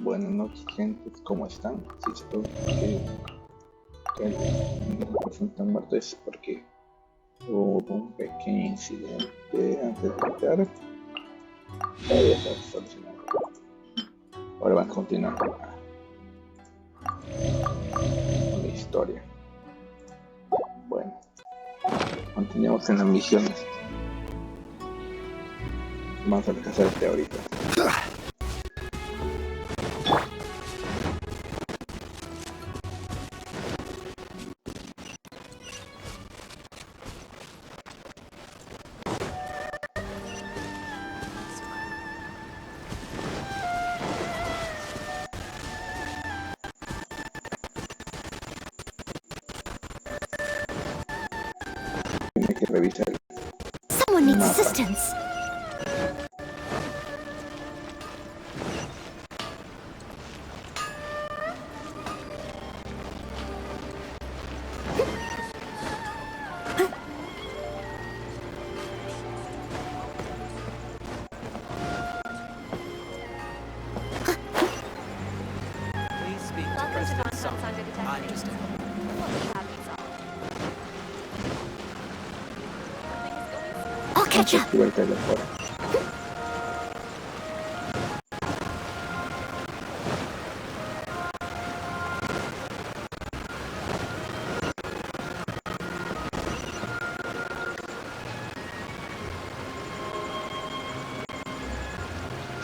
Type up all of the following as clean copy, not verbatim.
Buenas noches, gente. ¿Cómo están? Si espero que no están muertos porque hubo un pequeño incidente antes de entrar. Ya está solucionado. Ahora van a continuar con la historia. Bueno, continuamos en las misiones. Vamos a alcanzarte ahorita. Tiene que revisar. Someone needs assistance. I'll catch up.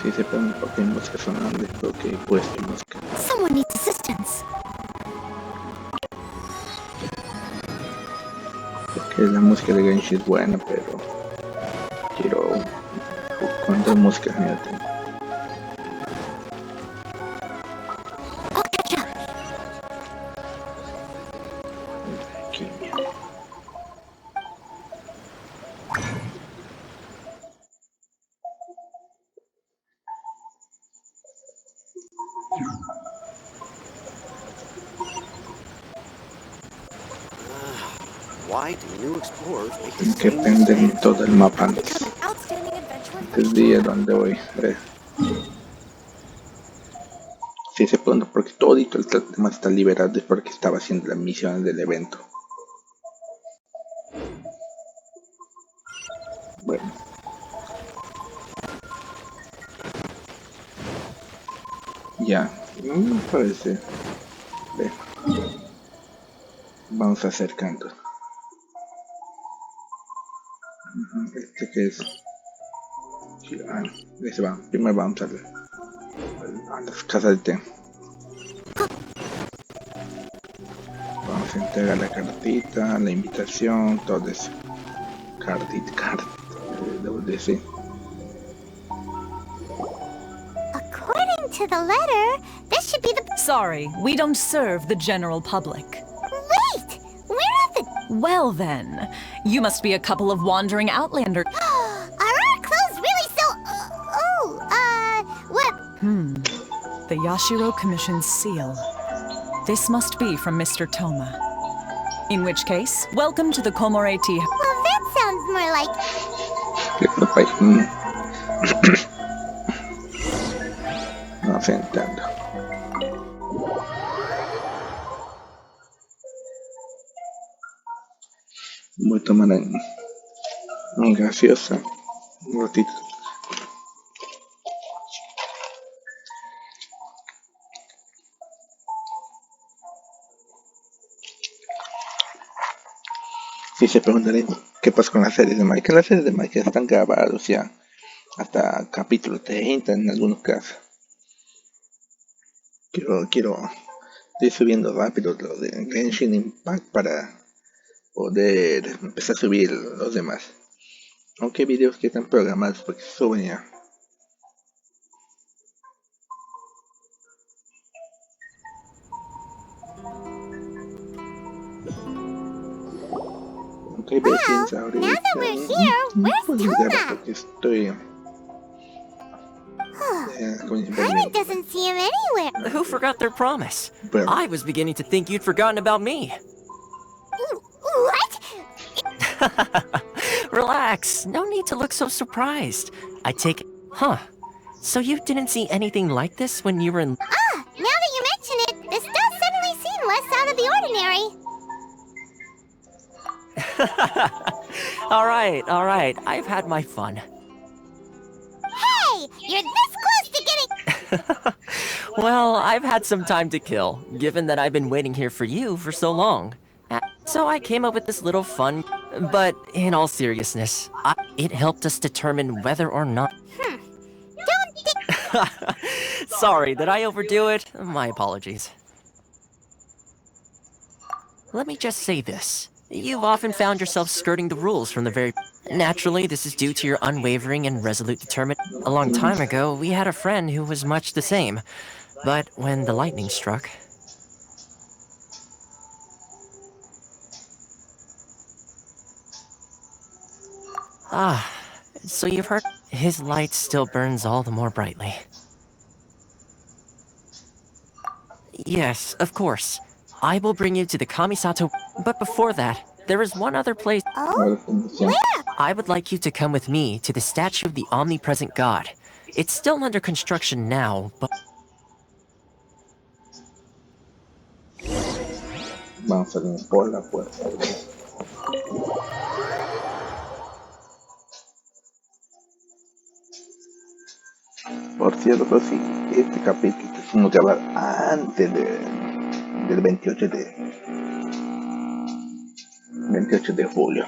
Si se ponen porque hay música sonando, creo que he puesto música. Someone needs assistance. Porque la música de Genshin es buena, pero quiero cuántas músicas me tengo. I'll catch up. Qué mierda. Why do new explorers make the Tengo que same prender mistakes? todo el mapa antes. Become an outstanding adventurer for El día donde voy. Sí, se pone porque todo el tema está liberado es porque estaba haciendo las misiones del evento. Bueno. Ya. Me parece. Ve. Vamos acercando. Este que es. Ese va. Primero vamos a las casas de té. Vamos a entregar la cartita, la invitación, todo eso. Cartita, WC. According to the letter, this should be the... Sorry, we don't serve the general public. Wait! We're at the... Well then, you must be a couple of wandering outlanders. Are our clothes really so... what... The Yashiro Commission's seal. This must be from Mr. Toma. In which case, welcome to the Komore Tea. Well, that sounds more like... No se entiendo. Voy a tomar un gaseosa un ratito. Si se preguntarán qué pasa con las series de Mike, las series de Mike ya están grabadas ya hasta capítulo 30 en algunos casos. Quiero ir subiendo rápido lo de Genshin Impact para poder empezar a subir los demás. Aunque hay videos que están programados porque se suben ya. Aunque hay vecinos ahorita. now that we're here, where's Toma? Porque estoy... Pirate doesn't see him anywhere. Who forgot their promise? Well. I was beginning to think you'd forgotten about me. What? Relax. No need to look so surprised. I take... Huh. So you didn't see anything like this when you were in... Ah, now that you mention it, this does suddenly seem less out of the ordinary. Alright. I've had my fun. Hey, you're this close to getting... Well, I've had some time to kill, given that I've been waiting here for you for so long. So I came up with this little fun, but in all seriousness, it helped us determine whether or not... Don't think... Sorry, did I overdo it? My apologies. Let me just say this. You've often found yourself skirting the rules from the very... Naturally, this is due to your unwavering and resolute determination. A long time ago, we had a friend who was much the same. But when the lightning struck... Ah, so you've heard... His light still burns all the more brightly. Yes, of course. I will bring you to the Kamisato... But before that, there is one other place... Oh? Where? I would like you to come with me to the statue of the omnipresent god. It's still under construction now, but... Vamos a salir por la puerta. Por cierto, sí, este capítulo tuvimos que hablar antes del 28 de julio.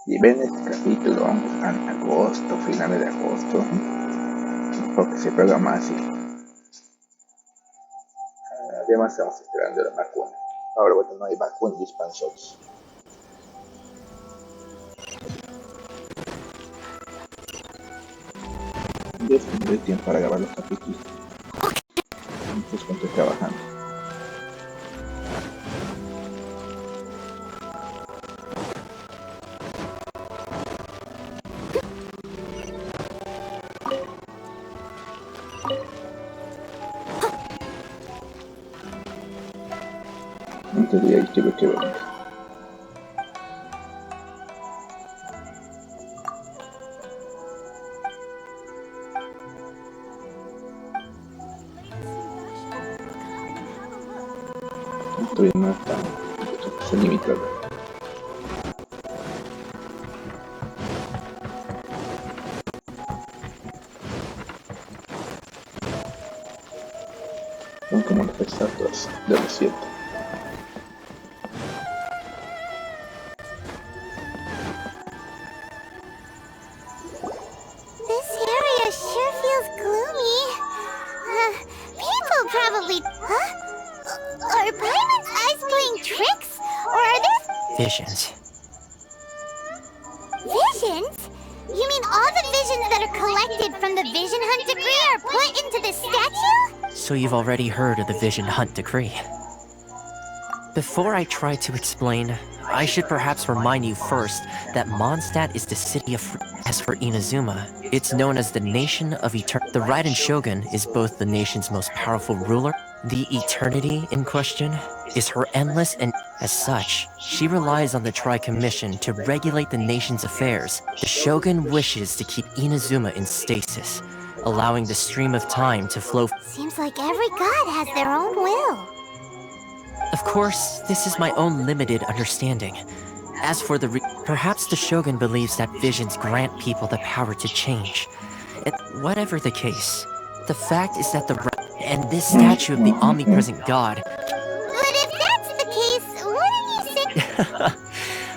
Y ven este capítulo, vamos en agosto, finales de agosto, porque se programa así. Además estamos esperando la vacuna. Ahora bueno, no hay vacuna y expansores. Yo tendré tiempo para grabar los capítulos. Entonces cuando estoy trabajando. Antes de ahí quiero que venga. Estoy no está. Se limita. Son como las estatuas del desierto. This area sure feels gloomy. People probably... Huh? Are Paimon's eyes playing tricks? Or are there... Visions. Visions? You mean all the visions that are collected from the Vision Hunt Decree are put into the statue? So you've already heard of the Vision Hunt Decree. Before I try to explain, I should perhaps remind you first that Mondstadt is the city of... As for Inazuma, it's known as the Nation of Eternity. The Raiden Shogun is both the nation's most powerful ruler. The eternity in question is her endless, and as such, she relies on the Tri-Commission to regulate the nation's affairs. The Shogun wishes to keep Inazuma in stasis, allowing the stream of time to flow. Seems like every god has their own will. Of course, this is my own limited understanding. As for the perhaps the Shogun believes that visions grant people the power to change. Whatever the case, the fact is that and this statue of the omnipresent god... But if that's the case, wouldn't you say...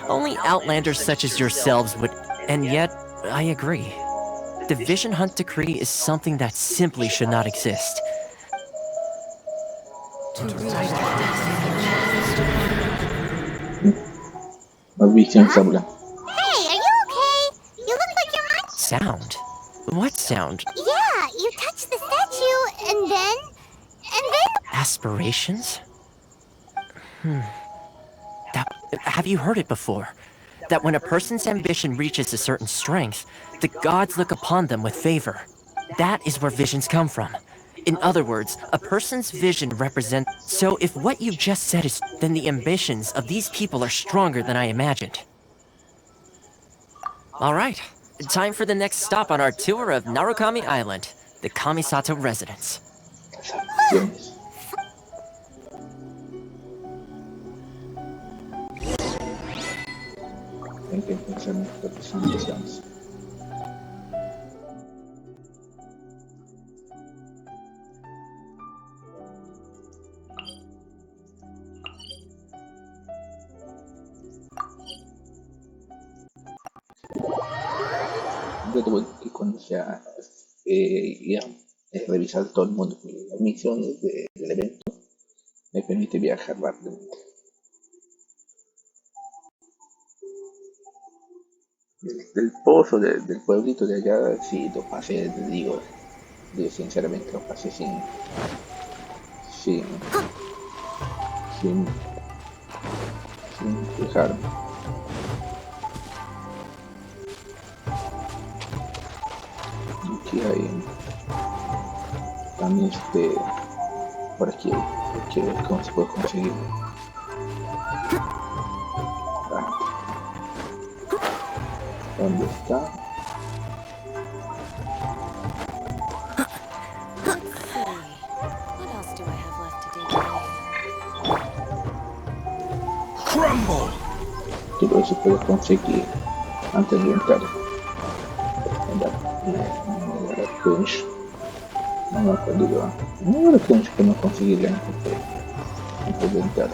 Only outlanders such as yourselves would... And yet, I agree. The Vision Hunt Decree is something that simply should not exist. Habla. Hey, are you okay? You look like you're... Sound? What sound? Yeah, you touched the statue, and then... Aspirations? Have you heard it before? That when a person's ambition reaches a certain strength, the gods look upon them with favor. That is where visions come from. In other words, a person's vision represents... So if what you've just said is... Then the ambitions of these people are stronger than I imagined. Alright, time for the next stop on our tour of Narukami Island, the Kamisato residence. Las aficiones. Hay que pensar en nuestras ambiciones. Yo tuve que cuando ya ir a revisar todo el mundo las misiones del evento, me permite viajar rápidamente. Del pozo, del pueblito de allá, sí, lo pasé, digo sinceramente, lo pasé sin, sin, sin fijarme. Aquí hay también por aquí hay que ver cómo se puede conseguir. Ah, ¿dónde está? What else do I have left to do today? Crumble! Todo eso puedo conseguir antes de entrar. Era crunch. No me acuerdo. No era crunch que no conseguiría antes de entrar.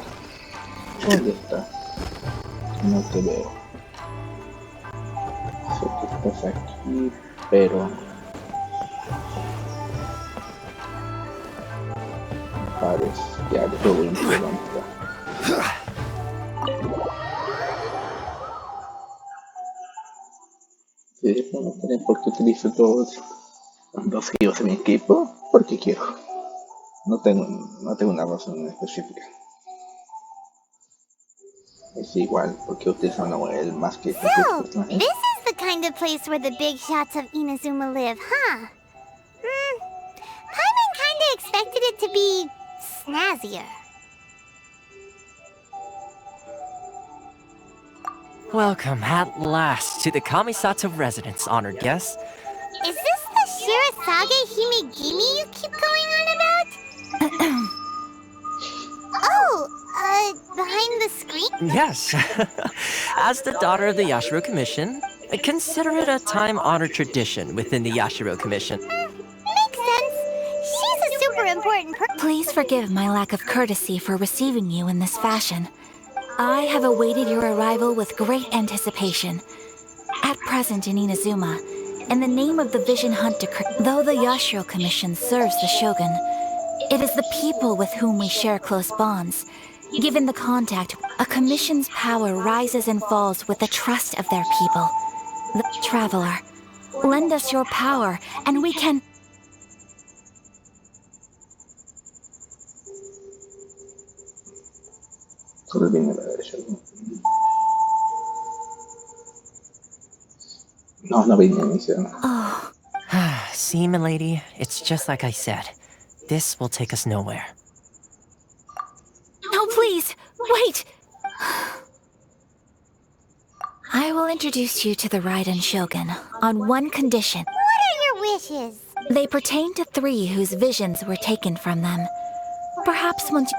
¿Dónde está? No te veo. Sé que estás aquí, pero pares ya de todo implementa. No tiene por qué utilizo todos los giros en mi equipo, porque quiero. No tengo una razón específica. Es igual, porque utilizan el más que So, personajes. this is the kind of place where the big shots of Inazuma live, huh? Paimon kinda expected it to be snazzier. Welcome at last to the Kamisato residence, honored guests. Is this the Shirasage Himegimi you keep going on about? Oh, behind the screen? Yes. As the daughter of the Yashiro Commission, consider it a time-honored tradition within the Yashiro Commission. Makes sense. She's a super important person. Please forgive my lack of courtesy for receiving you in this fashion. I have awaited your arrival with great anticipation. At present in Inazuma, in the name of the Vision Hunt Decree, though the Yashiro Commission serves the Shogun, it is the people with whom we share close bonds. Given the contact, a commission's power rises and falls with the trust of their people. The traveler, lend us your power, and we can... Solo viene a la derecha. No viene a misión. Oh, See, milady, it's just like I said. This will take us nowhere. no, please, wait! I will introduce you to the Raiden Shogun on one condition. What are your wishes? They pertain to 3 whose visions were taken from them. Perhaps once you...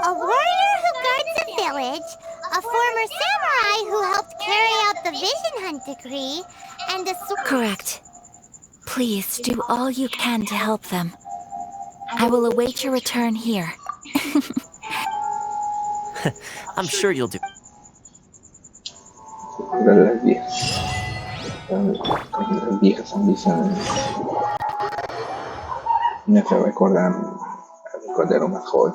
A warrior who guards a village, a former samurai who helped carry out the Vision Hunt Decree, and a Correct. Please do all you can to help them. I will await your return here. I'm sure you'll do. Las viejas. Las viejas ambiciones. Me hace recordar cuando era más joven.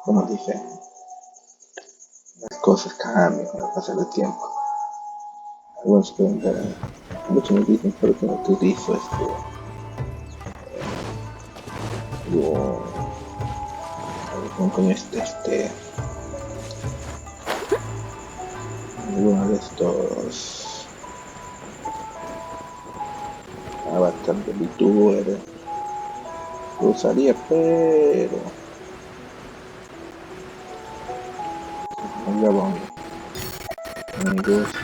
Como dicen, las cosas cambian con el pasar del tiempo. Algunos preguntan, muchos me dicen, ¿por qué no utilizo con alguno de estos carta VTuber. Lo usaría, pero allá vamos. Me gusta.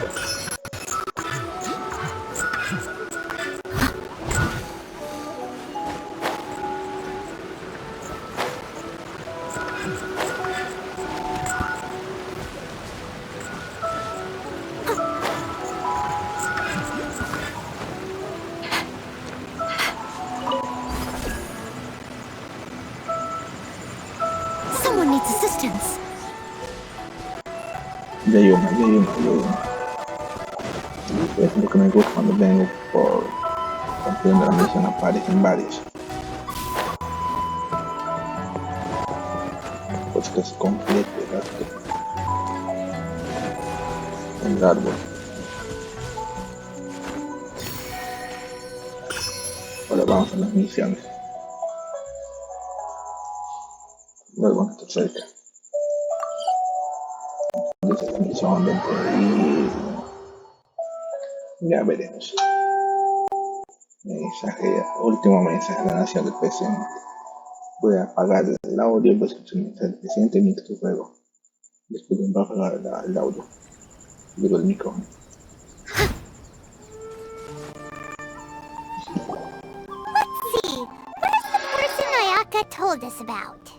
Someone needs assistance. Ya hay una, ya hay una, ya hay una. Es lo que me gusta cuando vengo por cumpliendo la misión, aparecen varios. Pues que se complete el árbol. Ahora vamos a las misiones. Luego está cerca. Dice la misión dentro y ya veremos. Mensaje, último mensaje de la nación del presidente. Voy a apagar el audio y voy a escuchar el mensaje del presidente mientras que juego. Después voy a apagar el audio. Digo el micrófono. See, where's the person Ayaka told us about?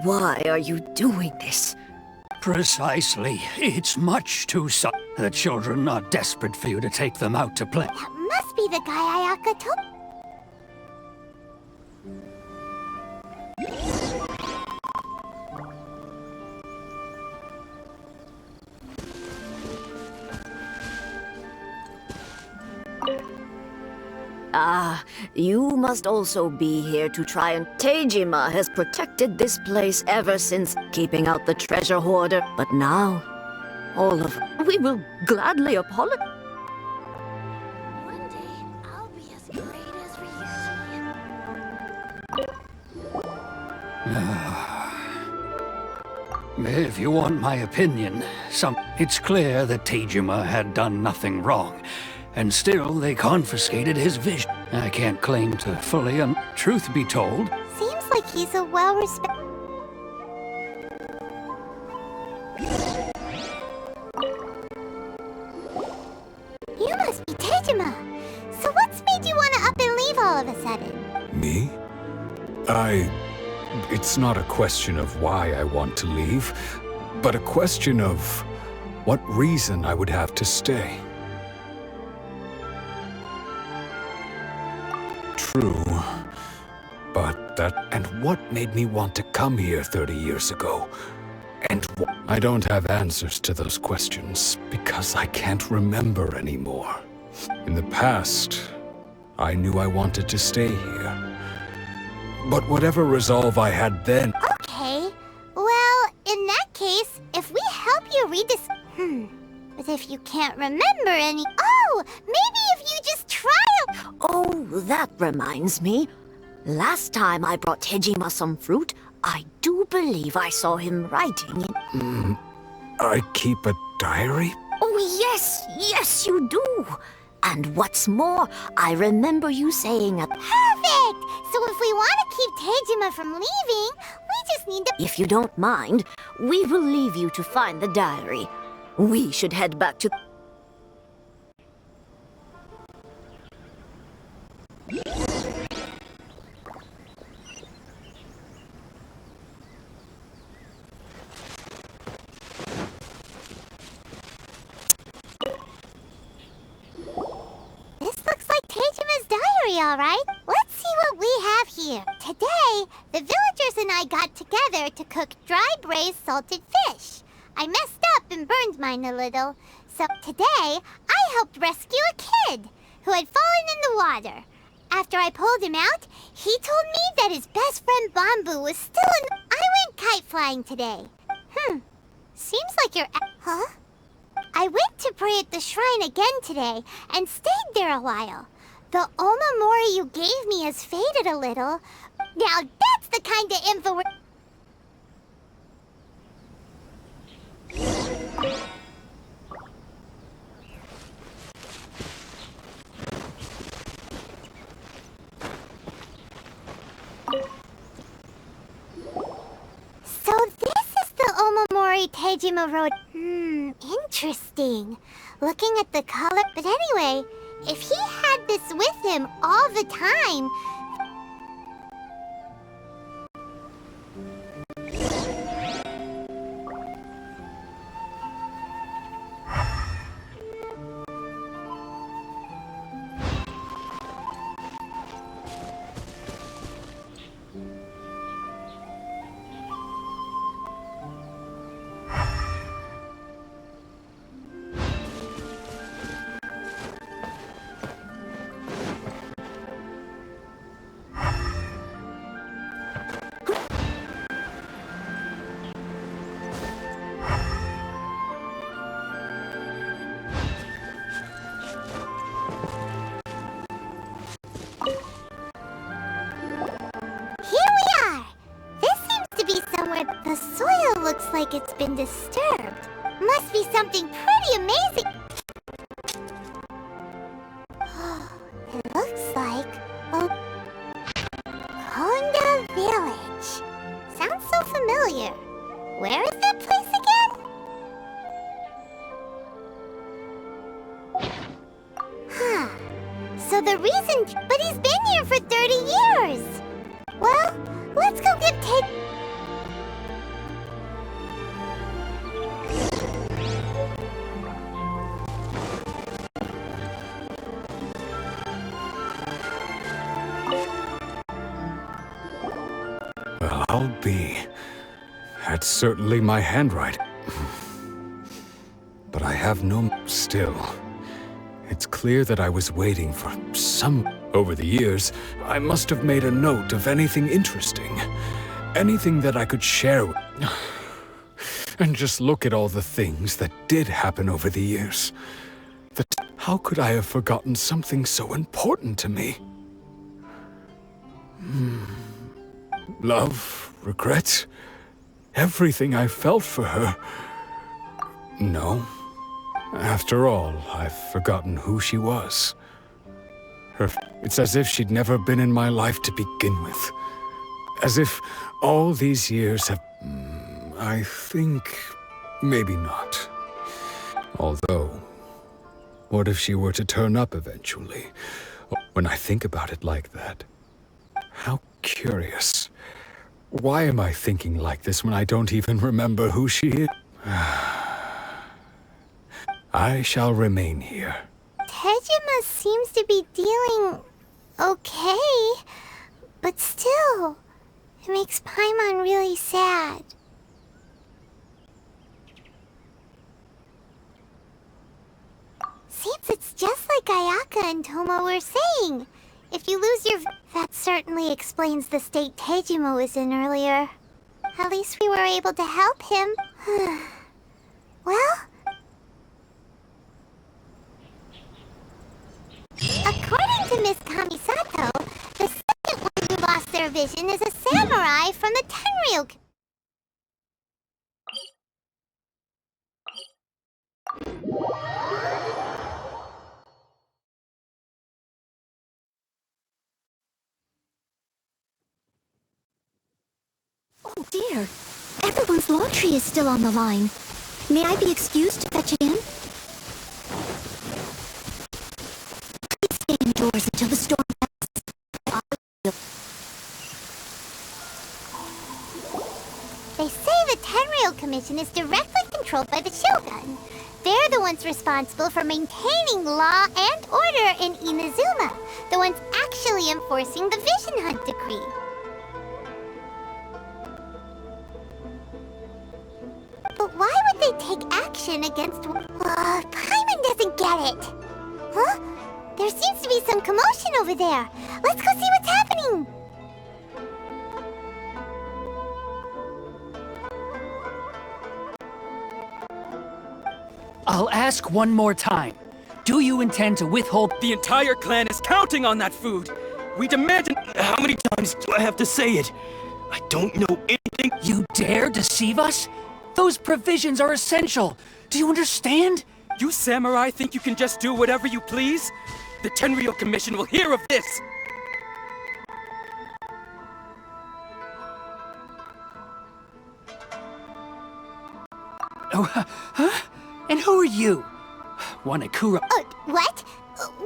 Why are you doing this? Precisely. It's much too sudden. The children are desperate for you to take them out to play. That must be the guy Ayaka told. Ah, you must also be here to try and... Teijima has protected this place ever since, keeping out the treasure hoarder. But now, all of... We will gladly apologize. One day, I'll be as great as Ryuji. If you want my opinion, it's clear that Teijima had done nothing wrong, and still they confiscated his vision. I can't claim to fully truth be told. Seems like he's a well-respected. You must be Teijima. So what's made you want to up and leave all of a sudden? Me? It's not a question of why I want to leave, but a question of what reason I would have to stay. True, but and what made me want to come here 30 years ago? And I don't have answers to those questions because I can't remember anymore. In the past, I knew I wanted to stay here. But whatever resolve I had then... Okay. Well, in that case, if we help you read this... But if you can't remember any... Oh! Maybe if you just try... Oh, that reminds me. Last time I brought Teijima some fruit, I do believe I saw him writing in... I keep a diary? Oh, yes, you do. And what's more, I remember you saying a... Perfect! So if we want to keep Teijima from leaving, we just need to... If you don't mind, we will leave you to find the diary. We should head back to... This looks like Teijima's diary, all right. Let's see what we have here. Today, the villagers and I got together to cook dry braised salted fish. I messed up and burned mine a little. So today, I helped rescue a kid who had fallen in the water. After I pulled him out, he told me that his best friend Bamboo was still in... I went kite flying today. Seems like you're... Huh? I went to pray at the shrine again today and stayed there a while. The Omamori you gave me has faded a little. Now that's the kind of info we're... Tejima wrote... interesting. Looking at the color... But anyway, if he had this with him all the time... The soil looks like it's been disturbed. Must be something pretty amazing. It looks like Konda Village. Sounds so familiar. Where is that place again? Huh. So the reason... But he's been here for 30 years! Well, let's go get Well, I'll be. That's certainly my handwriting. But I have no... Still, it's clear that I was waiting for some... Over the years, I must have made a note of anything interesting. Anything that I could share with... And just look at all the things that did happen over the years. How could I have forgotten something so important to me? Love, regret, everything I felt for her. No. After all, I've forgotten who she was. It's as if she'd never been in my life to begin with. As if all these years have... I think... maybe not. Although, what if she were to turn up eventually? When I think about it like that, how curious. Why am I thinking like this when I don't even remember who she is? I shall remain here. Tejima seems to be dealing okay, but still, it makes Paimon really sad. Seems it's just like Ayaka and Toma were saying. If you lose your... That certainly explains the state Tejima was in earlier. At least we were able to help him. Well... According to Miss Kamisato, the second one who lost their vision is a samurai from the Tenryou... Oh dear, everyone's laundry is still on the line. May I be excused to fetch it in? Please stay indoors until the storm passes. They say the Tenryou Commission is directly controlled by the Shogun. They're the ones responsible for maintaining law and order in Inazuma. The ones actually enforcing the Vision Hunt decree. But why would they take action against... Paimon doesn't get it! Huh? There seems to be some commotion over there. Let's go see what's happening! I'll ask one more time. Do you intend to withhold... The entire clan is counting on that food! We demand... How many times do I have to say it? I don't know anything... You dare deceive us? Those provisions are essential. Do you understand? You samurai think you can just do whatever you please? The Tenryou Commission will hear of this! Huh? And who are you? Wanakura. What?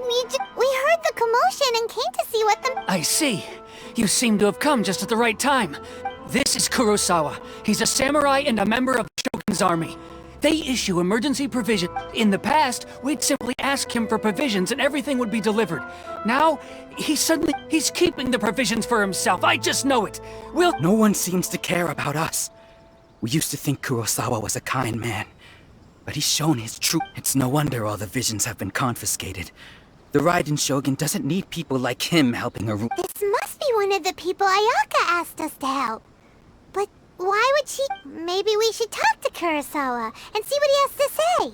We heard the commotion and came to see what the... I see. You seem to have come just at the right time. This is Kurosawa. He's a samurai and a member of the Shogun's army. They issue emergency provisions. In the past, we'd simply ask him for provisions and everything would be delivered. Now, he's keeping the provisions for himself. I just know it. No one seems to care about us. We used to think Kurosawa was a kind man, but he's shown his truth. It's no wonder all the visions have been confiscated. The Raiden Shogun doesn't need people like him helping her. This must be one of the people Ayaka asked us to help. But why would she... Maybe we should talk to Kurosawa and see what he has to say.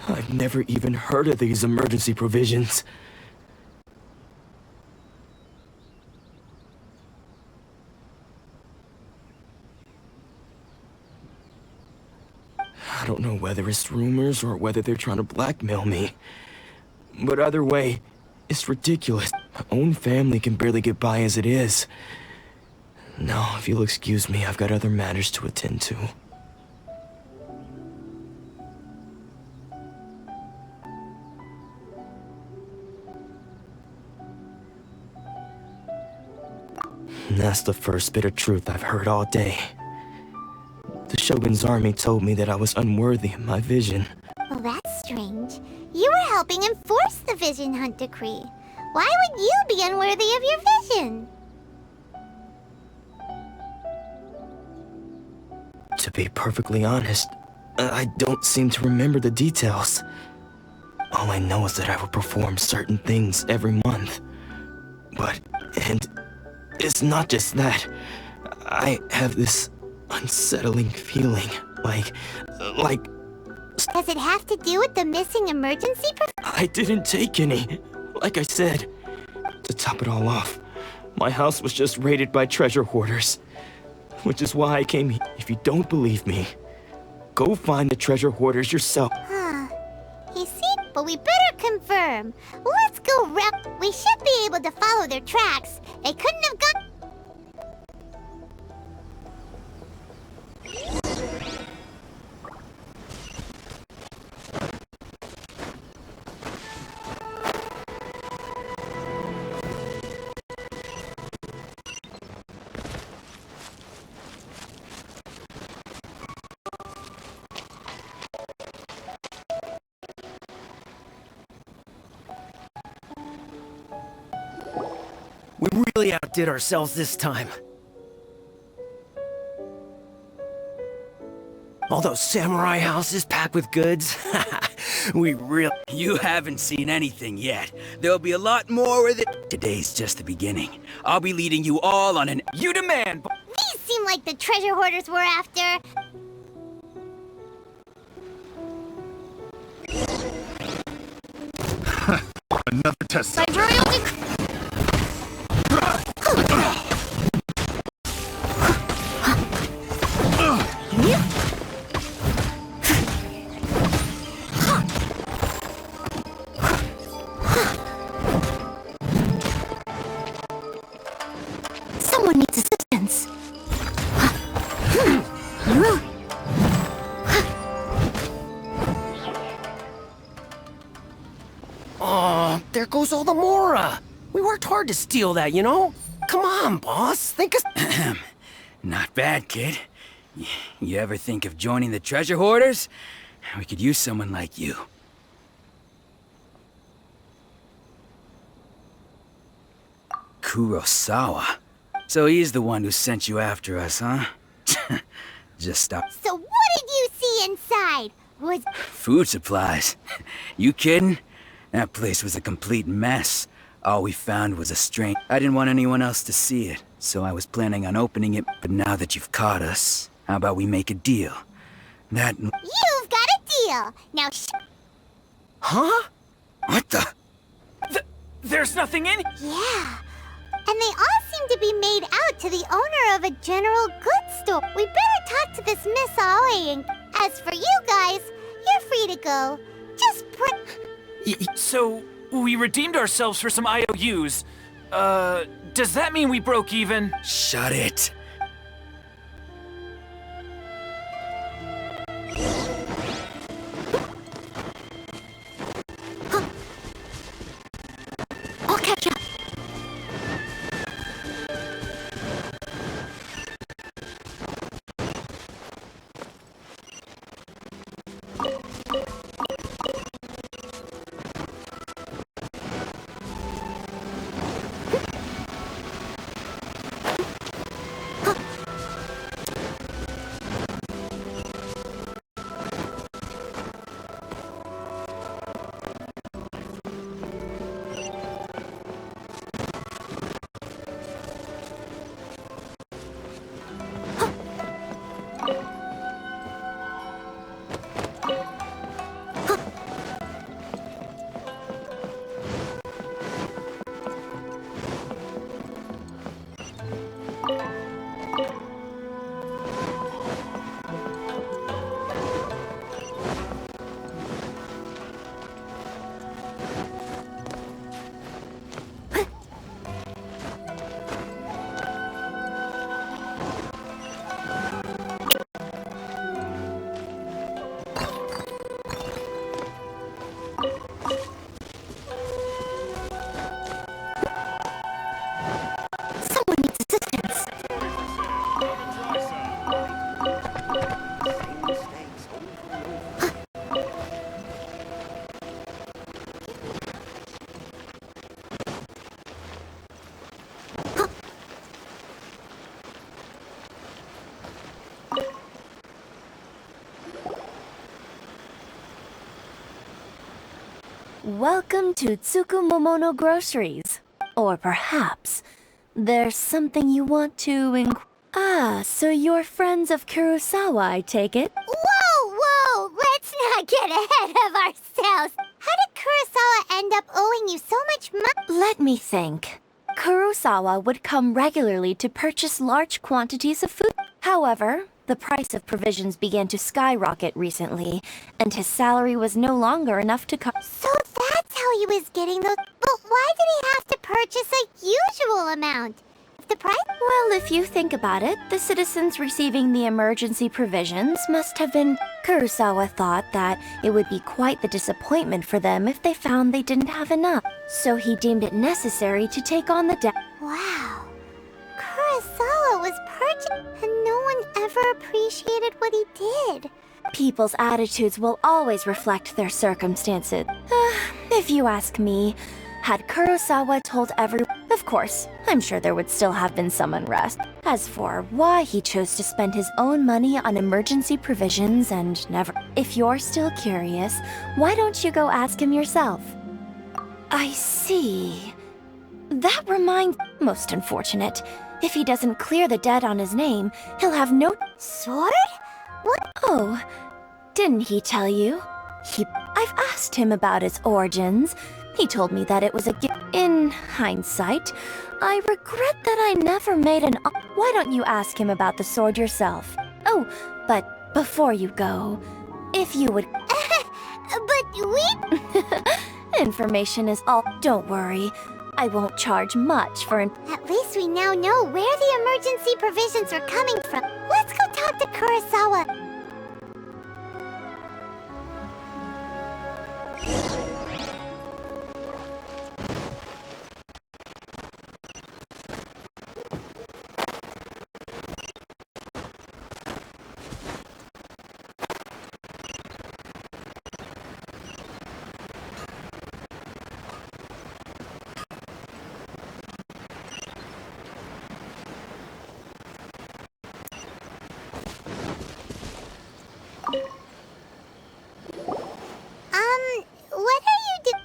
I've never even heard of these emergency provisions. I don't know whether it's rumors or whether they're trying to blackmail me. But either way, it's ridiculous. My own family can barely get by as it is. Now, if you'll excuse me, I've got other matters to attend to. That's the first bit of truth I've heard all day. The Shogun's army told me that I was unworthy of my vision. Well, that's strange. You were helping enforce the Vision Hunt Decree. Why would you be unworthy of your vision? To be perfectly honest, I don't seem to remember the details. All I know is that I would perform certain things every month. And it's not just that. I have this unsettling feeling, like... Does it have to do with the missing emergency I didn't take any. Like I said. To top it all off, my house was just raided by treasure hoarders. Which is why I came here. If you don't believe me, go find the treasure hoarders yourself. You see? But we better confirm. Let's go We should be able to follow their tracks. They couldn't have gone... We really outdid ourselves this time. All those samurai houses packed with goods. You haven't seen anything yet. There'll be a lot more with it. Today's just the beginning. I'll be leading you all on an... You demand! These seem like the treasure hoarders we're after. Another test. By royal decree... Someone needs assistance. Oh, there goes all the Mora. We worked hard to steal that, you know? Come on, boss. Think of... Not bad, kid. You ever think of joining the treasure hoarders? We could use someone like you. Kurosawa. So he's the one who sent you after us, huh? Just stop. So what did you see inside? Food supplies. You kidding? That place was a complete mess. All we found was a strange... I didn't want anyone else to see it, so I was planning on opening it. But now that you've caught us, how about we make a deal? You've got a deal! Now Huh? What the... There's nothing in... Yeah. And they all seem to be made out to the owner of a general goods store. We better talk to this Miss Aoi, and as for you guys, you're free to go. Just So, We redeemed ourselves for some IOUs. Does that mean we broke even? Shut it. I'll catch up. Someone needs assistance. Welcome to Tsukumomono Groceries. Or perhaps there's something you want to so you're friends of Kurosawa, I take it? Whoa! Let's not get ahead of ourselves. How did Kurosawa end up owing you so much money? Let me think. Kurosawa would come regularly to purchase large quantities of food. However, the price of provisions began to skyrocket recently, and his salary was no longer enough to cover. So that's how he was getting those. But why did he have to purchase a usual amount? If the price. Well, if you think about it, the citizens receiving the emergency provisions must have been. Kurosawa thought that it would be quite the disappointment for them if they found they didn't have enough. So he deemed it necessary to take on the debt. Wow. Kurosawa was purchased, and no one ever appreciated what he did. People's attitudes will always reflect their circumstances. If you ask me, had Kurosawa told everyone, of course, I'm sure there would still have been some unrest. As for why he chose to spend his own money on emergency provisions and never... If you're still curious, why don't you go ask him yourself? I see. That reminds... Most unfortunate. If he doesn't clear the debt on his name, he'll have no... Sword? What? Oh, didn't he tell you? I've asked him about its origins. He told me that it was a gift. In hindsight, I regret that I never made an... Why don't you ask him about the sword yourself? Oh, but before you go, if you would... But we... Information is all... Don't worry. I won't charge much for... At least we now know where the emergency provisions are coming from. Let's go talk to Kurosawa. What are you doing?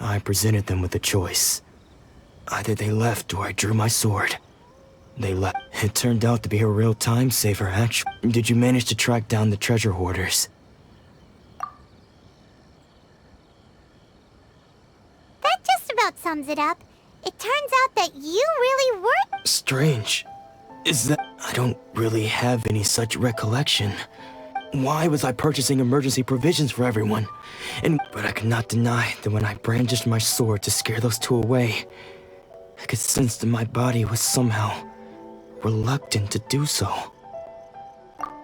I presented them with a choice. Either they left or I drew my sword. They left. It turned out to be a real time saver, actually. Did you manage to track down the treasure hoarders? That just about sums it up. It turns out that you really were... Strange. Is that... I don't really have any such recollection. Why was I purchasing emergency provisions for everyone? But I could not deny that when I brandished my sword to scare those two away, I could sense that my body was somehow reluctant to do so.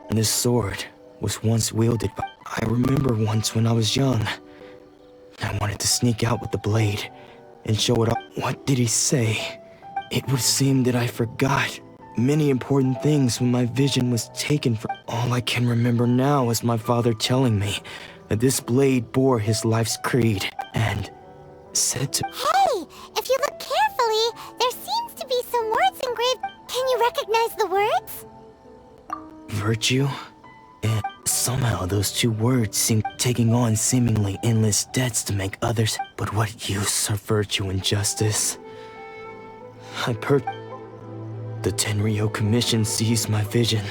And this sword was once wielded by... I remember once when I was young, I wanted to sneak out with the blade and show it off. What did he say? It would seem that I forgot many important things when my vision was taken from... All I can remember now is my father telling me that this blade bore his life's creed and said to... Hey! If you look carefully, there seems to be some words engraved. Can you recognize the words? Virtue? And somehow those two words seem taking on seemingly endless debts to make others. But what use are virtue and justice? The Tenryo Commission seized my vision.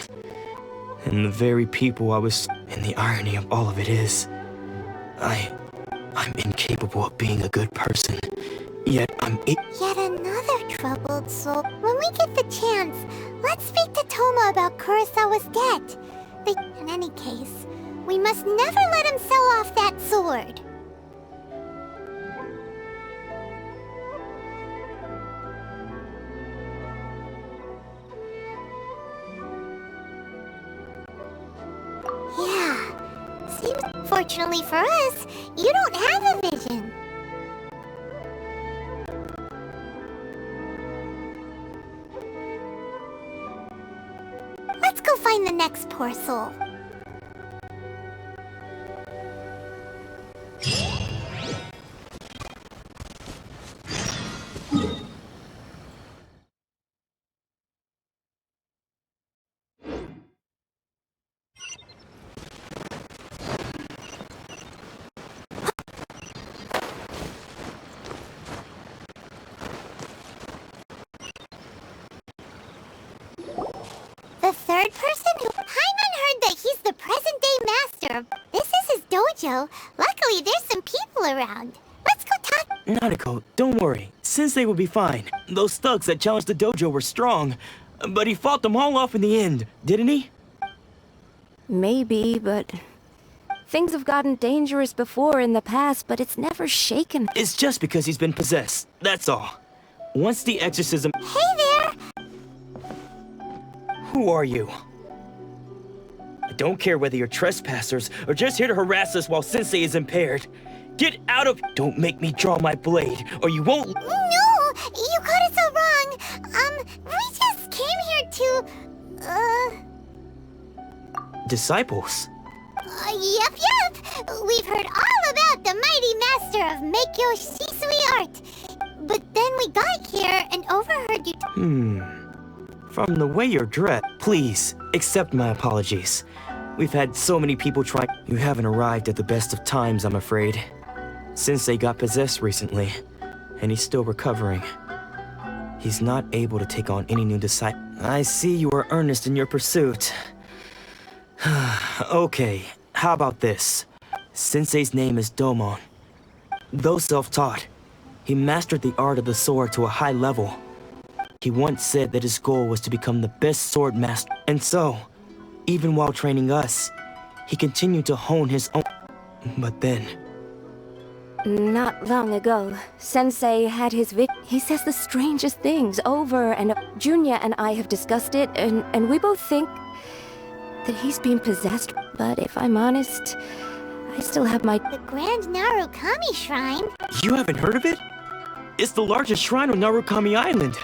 And the very people I was... And the irony of all of it is, I'm incapable of being a good person. Yet Yet another troubled soul. When we get the chance, let's speak to Toma about Kurosawa's debt. In any case, we must never let him sell off that sword. Yeah. Seems fortunately for us, you don't have a vision. Let's go find the next poor soul. The third person who... Paimon heard that he's the present-day master. This is his dojo. Luckily, there's some people around. Let's go talk... Nanako, don't worry. Sensei will be fine. Those thugs that challenged the dojo were strong, but he fought them all off in the end, didn't he? Maybe, but... Things have gotten dangerous before in the past, but it's never shaken. It's just because he's been possessed, that's all. Once the exorcism... Hey there! Who are you? I don't care whether you're trespassers or just here to harass us while Sensei is impaired. Get out of... Don't make me draw my blade, or you won't... No! You got it so wrong! We just came here to... Disciples? Yep! We've heard all about the mighty master of Meikyo Shisui art. But then we got here and overheard you... From the way you're dressed, please, accept my apologies. We've had so many people try... You haven't arrived at the best of times, I'm afraid. Sensei got possessed recently, and he's still recovering. He's not able to take on any new disciples. I see you are earnest in your pursuit. Okay, how about this? Sensei's name is Domon. Though self-taught, he mastered the art of the sword to a high level. He once said that his goal was to become the best sword master. And so, even while training us, he continued to hone his own... But then... Not long ago, Sensei had his He says the strangest things over and... Junya and I have discussed it, and we both think that he's been possessed. But if I'm honest, I still have my... The Grand Narukami Shrine? You haven't heard of it? It's the largest shrine on Narukami Island.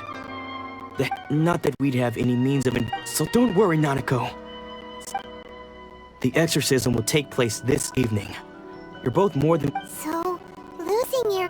Not that we'd have any means of it, so don't worry, Nanako. The exorcism will take place this evening. You're both more than... So, losing your...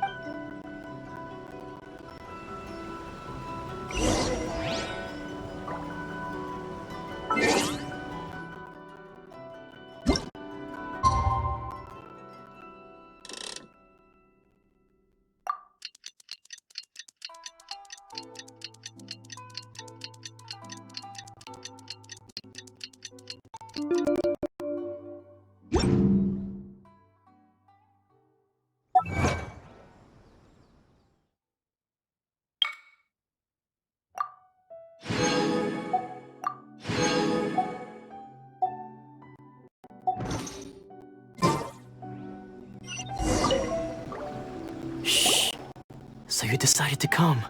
So you decided to come.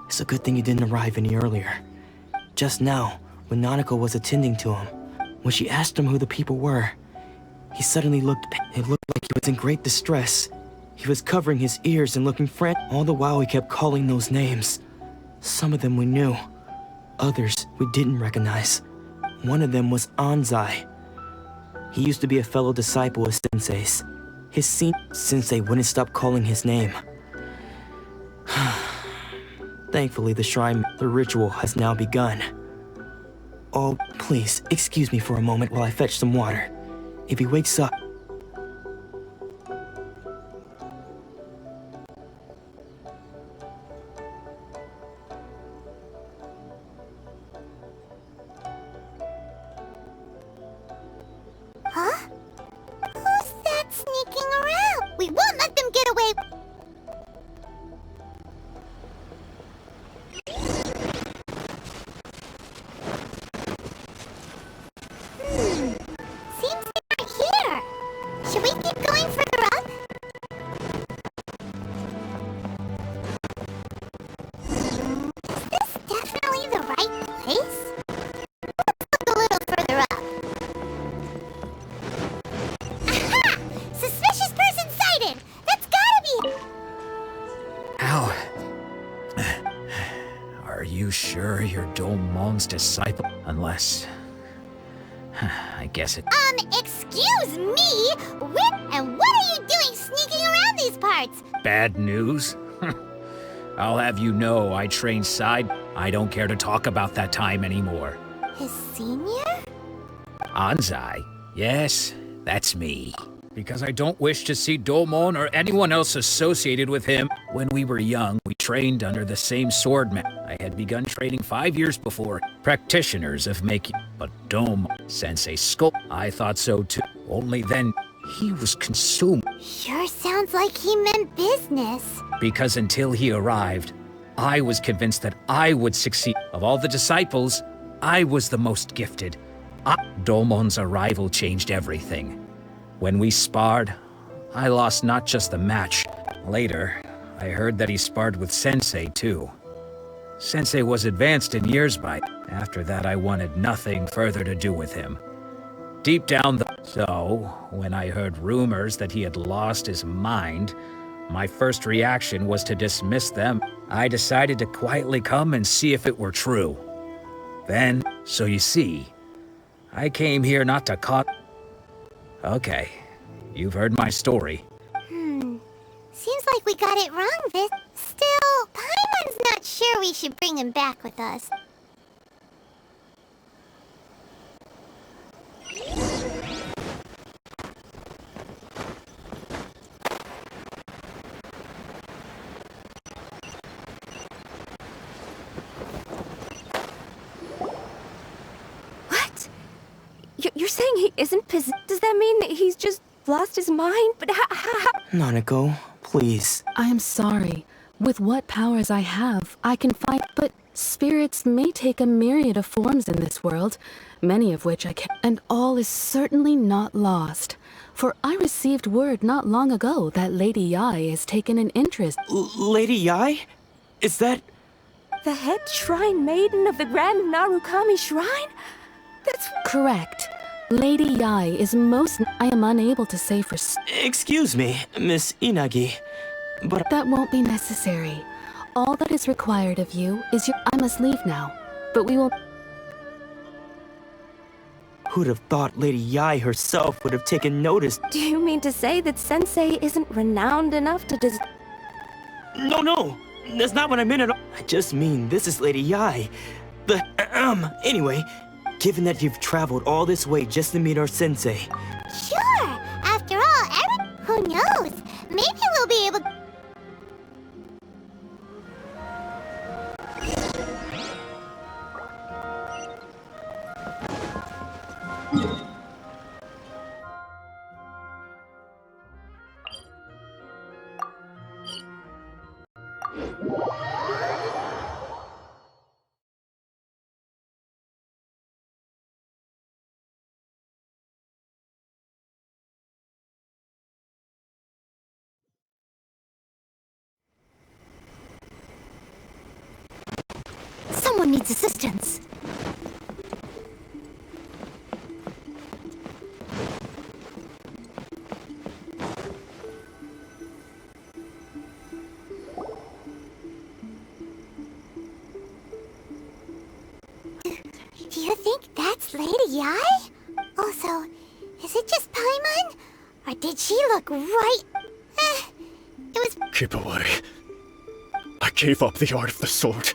It's a good thing you didn't arrive any earlier. Just now, when Nanako was attending to him, when she asked him who the people were, he suddenly looked. It looked like he was in great distress. He was covering his ears and looking frantic. All the while he kept calling those names. Some of them we knew. Others we didn't recognize. One of them was Anzai. He used to be a fellow disciple of Sensei's. His Sensei wouldn't stop calling his name. Thankfully, the ritual has now begun. Oh, please, excuse me for a moment while I fetch some water. If he wakes up... Huh? Who's that sneaking around? We won't let them get away. Seems they aren't here. Should we keep going further up? Is this definitely the right place? Let's look a little further up. Aha! Suspicious person sighted! That's gotta be... Ow. Are you sure you're Domon's disciple? Unless... I guess it... Excuse me? And what are you doing sneaking around these parts? Bad news? I'll have you know I trained side. I don't care to talk about that time anymore. His senior? Anzai? Yes, that's me. Because I don't wish to see Domon or anyone else associated with him. When we were young, we trained under the same swordman. I had begun training 5 years before. Practitioners of making... But Domon, Sensei Skull, I thought so too. Only then, he was consumed. Sure sounds like he meant business. Because until he arrived, I was convinced that I would succeed. Of all the disciples, I was the most gifted. Domon's arrival changed everything. When we sparred, I lost not just the match. Later, I heard that he sparred with Sensei too. Sensei was advanced in years by. After that, I wanted nothing further to do with him. Deep down So, when I heard rumors that he had lost his mind, my first reaction was to dismiss them. I decided to quietly come and see if it were true. Then, so you see, I came here not to Okay, you've heard my story. Seems like we got it wrong, Vis. Still, Paimon's not sure we should bring him back with us. What? You're saying he isn't possessed? Does that mean that he's just lost his mind? But how? Nanako, please. I am sorry. With what powers I have, I can fight, but spirits may take a myriad of forms in this world, many of which I can. And all is certainly not lost. For I received word not long ago that Lady Yai has taken an interest. Lady Yai? Is that... The head shrine maiden of the Grand Narukami Shrine? That's... Correct. Lady Yai is most... I am unable to say for... Excuse me, Miss Inagi, but... That won't be necessary. All that is required of you is your... I must leave now, but we will... Who'd have thought Lady Yai herself would have taken notice? Do you mean to say that Sensei isn't renowned enough to No, that's not what I meant at all. I just mean this is Lady Yai. Anyway, given that you've traveled all this way just to meet our sensei. Sure! After all, who knows? Maybe we'll be able... needs assistance. Do you think that's Lady Yai? Also, is it just Paimon? Or did she look right? It was... Keep away. I gave up the art of the sword.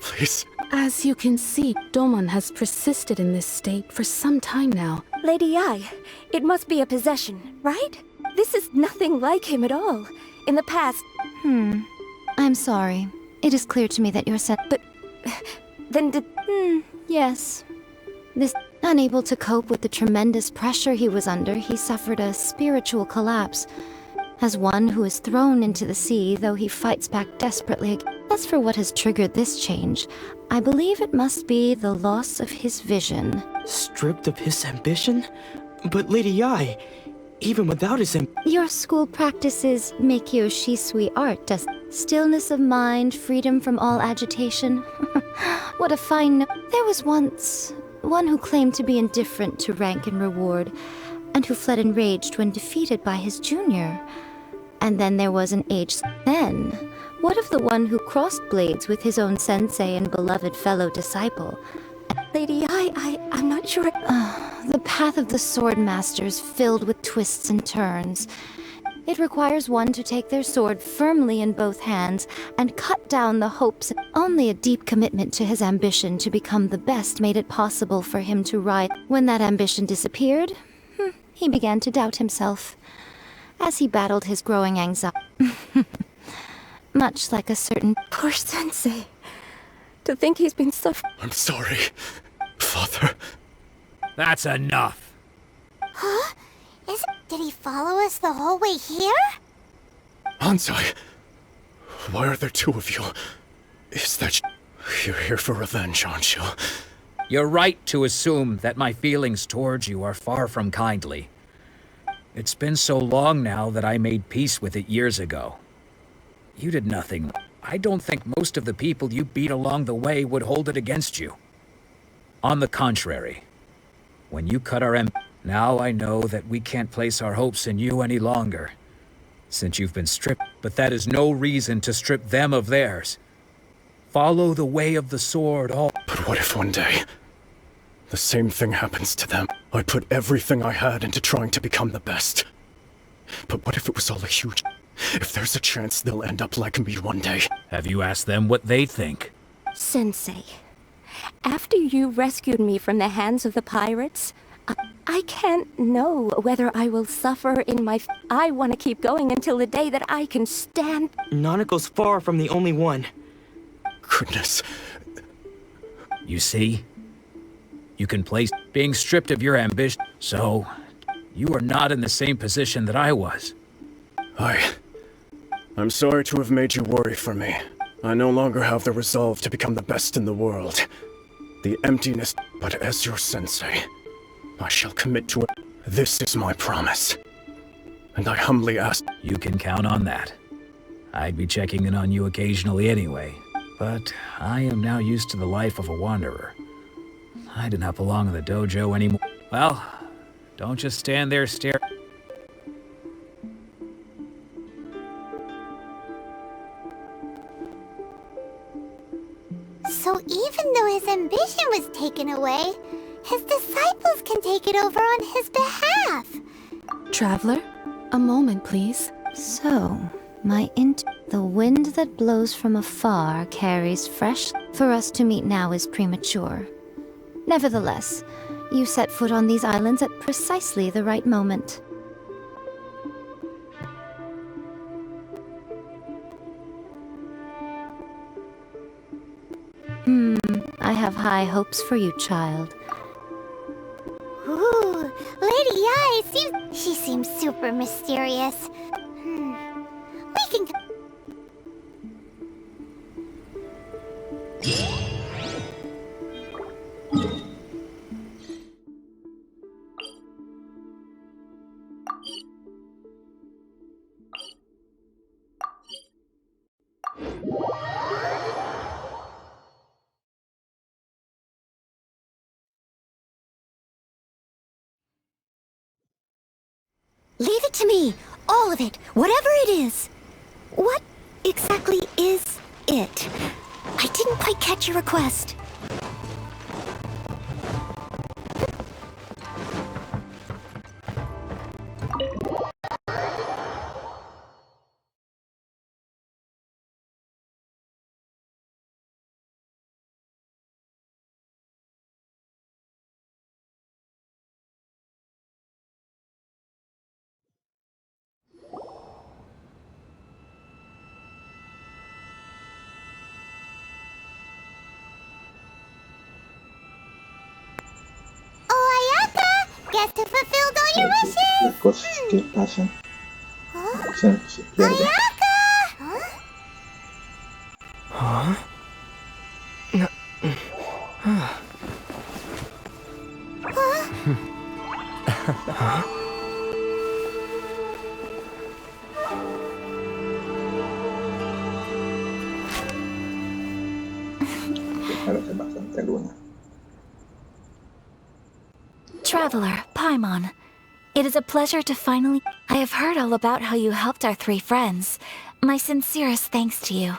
Please. As you can see, Domon has persisted in this state for some time now. Lady Yai, it must be a possession, right? This is nothing like him at all. In the past... I'm sorry. It is clear to me that you're But... then did... Yes. This... Unable to cope with the tremendous pressure he was under, he suffered a spiritual collapse. As one who is thrown into the sea, though he fights back desperately. As for what has triggered this change, I believe it must be the loss of his vision. Stripped of his ambition? But Lady Yai, even without his Your school practices Meikyo Shisui art, does stillness of mind, freedom from all agitation. What a fine There was once one who claimed to be indifferent to rank and reward, and who fled enraged when defeated by his junior. And then there was an age. Then, what of the one who crossed blades with his own sensei and beloved fellow disciple? Lady, I'm not sure. The path of the sword master is filled with twists and turns. It requires one to take their sword firmly in both hands and cut down the hopes. Only a deep commitment to his ambition to become the best made it possible for him to ride. When that ambition disappeared, he began to doubt himself, as he battled his growing anxiety. Much like a certain... Poor sensei. To think he's been suffering... I'm sorry, Father. That's enough. Huh? Did he follow us the whole way here? Ansai, why are there two of you? Is that... You're here for revenge, aren't you? You're right to assume that my feelings towards you are far from kindly. It's been so long now that I made peace with it years ago. You did nothing. I don't think most of the people you beat along the way would hold it against you. On the contrary, when you cut our now I know that we can't place our hopes in you any longer, since you've been stripped. But that is no reason to strip them of theirs. Follow the way of the sword all... But what if one day, the same thing happens to them? I put everything I had into trying to become the best. But what if it was all a huge... If there's a chance they'll end up like me one day? Have you asked them what they think? Sensei, after you rescued me from the hands of the pirates, I can't know whether I will suffer in my... I want to keep going until the day that I can stand... Nanako's far from the only one. Goodness. You see? You can place being stripped of your ambition, so you are not in the same position that I was. I'm sorry to have made you worry for me. I no longer have the resolve to become the best in the world. The emptiness... But as your sensei, I shall commit to it. This is my promise. And I humbly ask... You can count on that. I'd be checking in on you occasionally anyway. But I am now used to the life of a wanderer. I do not belong in the dojo anymore. Well, don't just stand there staring. So even though his ambition was taken away, his disciples can take it over on his behalf. Traveler, a moment, please. So, the wind that blows from afar carries fresh... For us to meet now is premature. Nevertheless, you set foot on these islands at precisely the right moment. I have high hopes for you, child. Ooh, Lady Yai she seems super mysterious. We can... Leave it to me. All of it. Whatever it is. What exactly is it? I didn't quite catch your request. Guess who fulfilled all your Las wishes? cosas que pasan se pierden. Huh? Huh? Parece bastante luna. Traveler, Paimon. It is a pleasure to finally... I have heard all about how you helped our 3 friends. My sincerest thanks to you.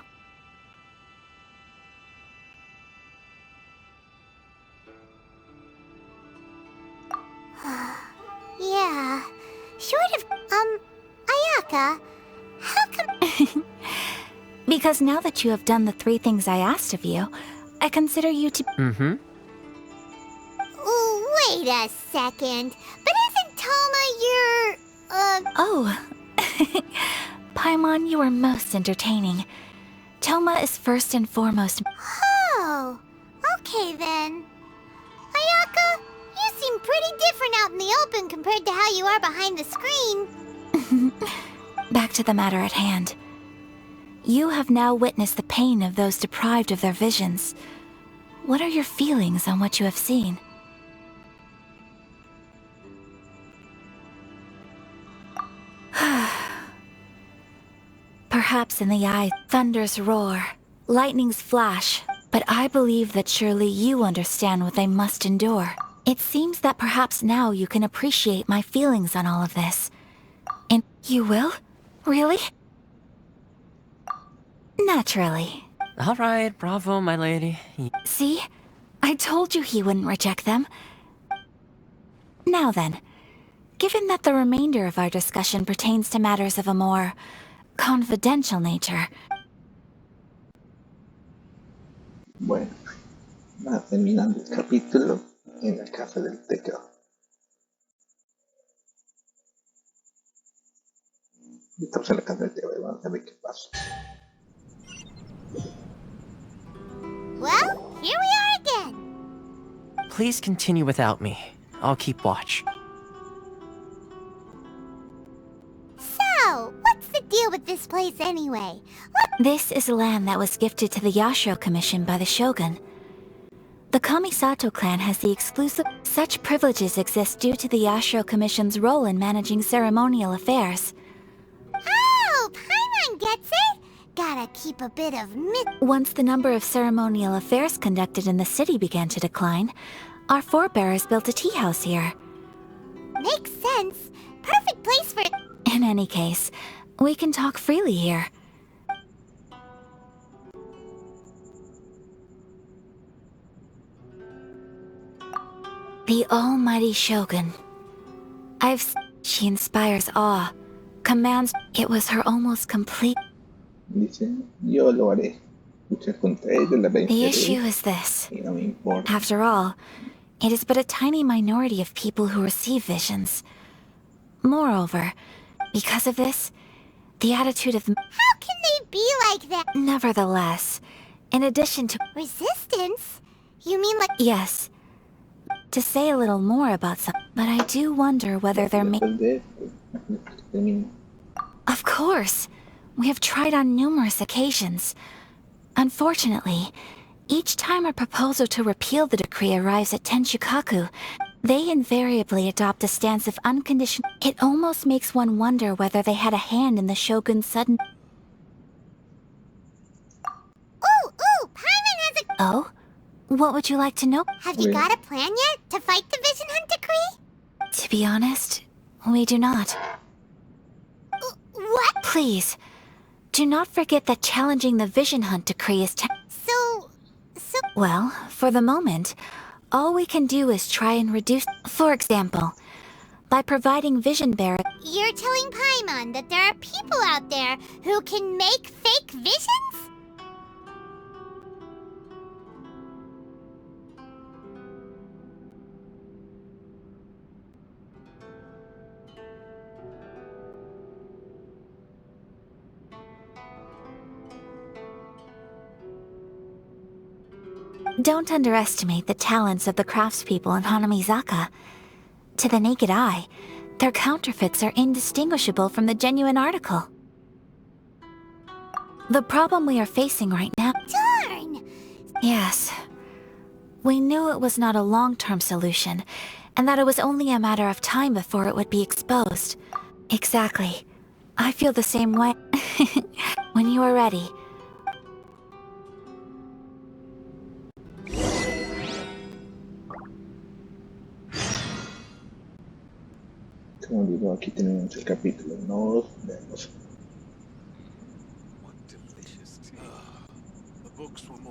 Yeah. Short of... Ayaka, how come... Because now that you have done the 3 things I asked of you, I consider you to... Mm-hmm. Wait a second. But isn't Toma your... Oh. Paimon, you are most entertaining. Toma is first and foremost... Oh. Okay then. Ayaka, you seem pretty different out in the open compared to how you are behind the screen. Back to the matter at hand. You have now witnessed the pain of those deprived of their visions. What are your feelings on what you have seen? Perhaps in the eye, thunders roar, lightnings flash, but I believe that surely you understand what they must endure. It seems that perhaps now you can appreciate my feelings on all of this. And you will? Really? Naturally. All right, bravo, my lady. See? I told you he wouldn't reject them. Now then, given that the remainder of our discussion pertains to matters of a more confidential nature. Bueno, nada, terminando el capítulo en la casa del teclado. Estamos en la casa del teclado, vamos a ver qué pasa. Well, here we are again. Please continue without me. I'll keep watch. So, what's the deal with this place anyway? This is land that was gifted to the Yashiro Commission by the Shogun. The Kamisato clan has the exclusive... Such privileges exist due to the Yashiro Commission's role in managing ceremonial affairs. Oh, Paimon gets it! Gotta keep a bit of Once the number of ceremonial affairs conducted in the city began to decline, our forebears built a tea house here. Makes sense. Perfect place for... In any case, we can talk freely here. The almighty Shogun. She inspires awe, commands... It was her almost complete... Dice, yo lo haré. Luchar contra ellos, la venceré. The issue is this. Y no me importa. After all, it is but a tiny minority of people who receive visions. Moreover, because of this, the attitude of... How can they be like that? Nevertheless, in addition to... Resistance? You mean like... Yes. To say a little more about some... But I do wonder whether there may... Of course. We have tried on numerous occasions. Unfortunately, each time a proposal to repeal the decree arrives at Tenshukaku, they invariably adopt a stance of unconditional... It almost makes one wonder whether they had a hand in the Shogun's sudden... Ooh, Paimon has a... Oh? What would you like to know? Have you got a plan yet to fight the Vision Hunt decree? To be honest, we do not. Please, do not forget that challenging the Vision Hunt decree is So... Well, for the moment, all we can do is try and reduce... For example, by providing vision bearer... You're telling Paimon that there are people out there who can make fake visions? Don't underestimate the talents of the craftspeople in Hanamizaka. To the naked eye, their counterfeits are indistinguishable from the genuine article. The problem we are facing right now... Darn! Yes. We knew it was not a long-term solution, and that it was only a matter of time before it would be exposed. Exactly. I feel the same way. When you are ready... Como digo, aquí tenemos el capítulo. Nos vemos. The books will